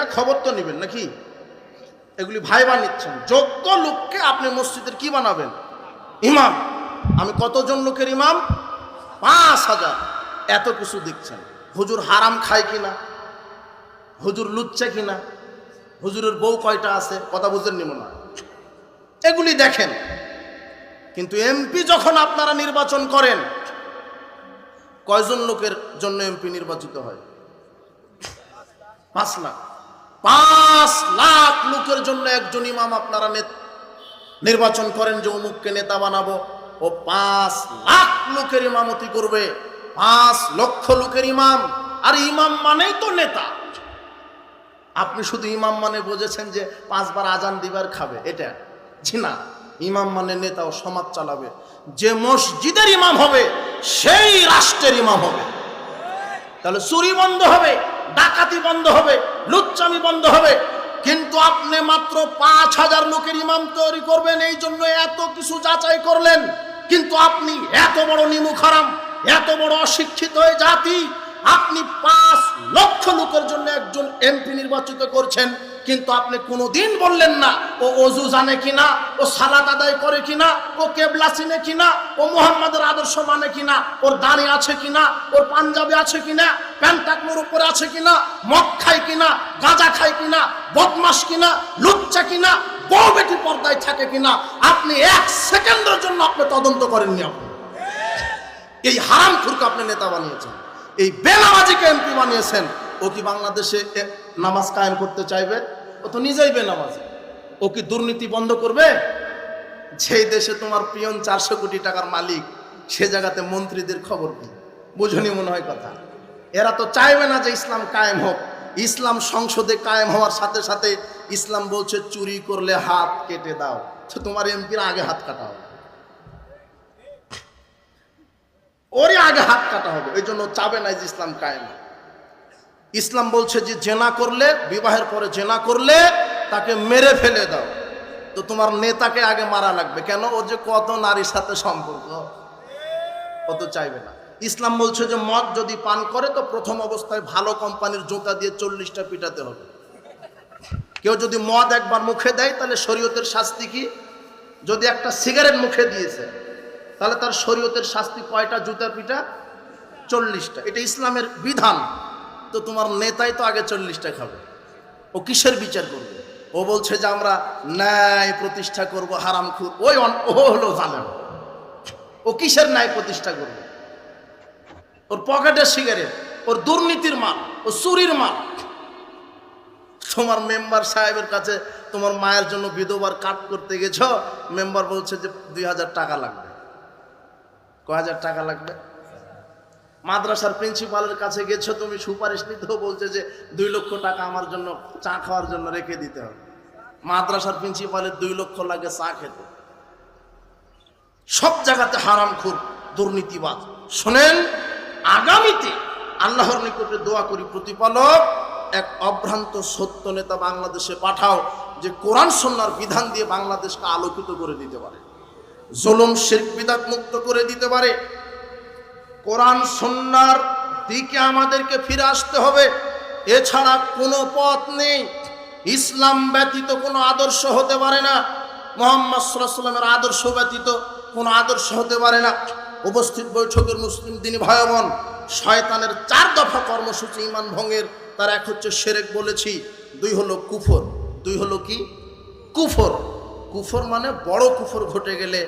একটা খবর তো নেবেন নাকি? এগুলি ভাইবা নিচ্ছেন। যোগ্য লোককে আপনি মসজিদের কি বানাবেন? ইমাম। আমি কতজন লোকের ইমাম? ৫,০০০। এত কিছু দেখছেন। হুজুর হারাম খায় কিনা, হুজুর লুচ্চা কিনা, হুজুরের বউ কয়টা আছে, কথা বুঝেন নি মনে হয়, এগুলি দেখেন। কিন্তু এমপি যখন আপনারা নির্বাচন করেন, কয়জন লোকের জন্য এমপি নির্বাচিত হয়? ৫ লাখ। ৫ লাখ লোকের জন্য একজন ইমাম আপনারা নির্বাচন করেন যে অমুককে নেতা বানাবো। ও ৫ লাখ লোকের ইমামতি করবে, ৫ লক্ষ লোকের ইমাম। আর ইমাম মানেই তো নেতা। আপনি শুধু ইমাম মানে বুঝেছেন যে ৫ বার আজান দিবার খাবে, এটা জি না। ইমাম মানে নেতা, ও সমাজ চালাবে। যে মসজিদের ইমাম হবে সেই রাষ্ট্রের ইমাম হবে। তাহলে চুরি বন্ধ হবে, ডাকাতি বন্ধ হবে, লুচ্চামি বন্ধ হবে। কিন্তু আপনি মাত্র ৫,০০০ লোকের ইমাম তৈরি করবেন, এই জন্য এত কিছু যাচাই করলেন। কিন্তু আপনি এত বড় নিমুখ হারাম, এত বড় অশিক্ষিত জাতি, আপনি ৫ লক্ষ লোকের জন্য একজন এমপি নির্বাচিত করছেন। কিন্তু আপনি কোনোদিন বললেন না ও ওযু জানে কিনা, ও সালাত আদায় করে কিনা, ও কেবলা চিনে কিনা, ও মুহাম্মাদের আদর্শ মানে কিনা, ওর দাড়ি আছে কিনা, ওর পাঞ্জাবি আছে কিনা, প্যান্ট টাকনোর উপরে আছে কিনা, মদ খায় কিনা, গাঁজা খায় কিনা, বদমাশ কিনা, লুচ্চা কিনা, বউ বেটি পর্দায় থাকে কিনা, আপনি ১ সেকেন্ডের জন্য আপনি তদন্ত করেননি। আপনি এই হারামখোরকে আপনি নেতা বানিয়েছেন, এই বেনামাজিকে এমপি বানিয়েছেন। ও কি বাংলাদেশে নামাজ কায়েম করতে চাইবে? ও তো নিজেই বেনামাজি। ও কি দুর্নীতি বন্ধ করবে? যেই দেশে তোমার পিয়ন ৪০০ কোটি টাকার মালিক, সে জায়গাতে মন্ত্রীদের খবর কি? বুঝনি মনে হয় কথা। এরা তো চাইবে না যে ইসলাম কায়েম হোক। ইসলাম সংসদে কায়েম হওয়ার সাথে সাথে ইসলাম বলছে চুরি করলে হাত কেটে দাও। তো তোমার এমপির আগে হাত কাটা হবে, ওরই আগে হাত কাটা হবে। এই জন্য চাবে না যে ইসলাম কায়েম। ইসলাম বলছে যে জেনা করলে, বিবাহের পরে জেনা করলে তাকে মেরে ফেলে দাও। তো তোমার নেতাকে আগে মারা লাগবে কেন? ও যে কত নারীর সাথে সম্পর্ক, ও তো চাইবে না। ইসলাম বলছে যে মদ যদি পান করে তো প্রথম অবস্থায় ভালো কোম্পানির জুতা দিয়ে 40টা পিটাতে হবে। কেউ যদি মদ একবার মুখে দেয় তাহলে শরীয়তের শাস্তি কি? যদি একটা সিগারেট মুখে দিয়েছে তাহলে তার শরীয়তের শাস্তি কয়টা জুতা পিটা? 40টা। এটা ইসলামের বিধান। তো তোমার নেতাই তো আগে 40টা খাবে, ও কিসের বিচার করবে? ও বলছে যে আমরা ন্যায় প্রতিষ্ঠা করব। হারামখোর ও হলো জালেম। ও কিসের ন্যায় প্রতিষ্ঠা করবে? ওর পকেটের সিগারেট, ওর দুর্নীতির মাল, ও চুরির মাল। তোমার মেম্বার সাহেবের কাছে তোমার মায়ের জন্য বিধবার কাট করতে গেছ, মেম্বার বলছে যে ২,০০০ টাকা লাগবে। কয় হাজার টাকা লাগবে? মাদ্রাসার প্রিন্সিপালের কাছে গেছো তুমি সুপারিশ নিতেও বলছে যে ২ লক্ষ টাকা আমার জন্য চা খাওয়ার জন্য রেখে দিতে হবে। মাদ্রাসার প্রিন্সিপালের ২ লক্ষ লাগে চা খেতে। সব জায়গাতে হারামখোর, দুর্নীতিবাজ। শোনেন, আগামীতে আল্লাহর নিকটে দোয়া করি প্রতিপালক এক অভ্রান্ত সত্য নেতা বাংলাদেশে পাঠাও, যে কোরআন সুন্নাহর বিধান দিয়ে বাংলাদেশকে আলোকিত করে দিতে পারে, জুলুম শিরক বিদআত মুক্ত করে দিতে পারে। কোরআন সুন্নাহর দিকে আমাদেরকে ফিরে আসতে হবে। এছাড়া কোনো পথ নেই। ইসলাম ব্যতীত কোনো আদর্শ হতে পারে না। মুহাম্মদ সাল্লাল্লাহু আলাইহি ওয়াসাল্লামের আদর্শ ব্যতীত কোনো আদর্শ হতে পারে না। উপস্থিত বৈঠকের মুসলিম দিনী ভাই বোন, শয়তানের 4 দফা কর্মসূচি ঈমান ভঙ্গের। তার এক হচ্ছে শিরক বলেছি, 2 হলো কুফর। 2 হলো কি? কুফর। কুফর মানে বড় কুফর ঘটে গেলে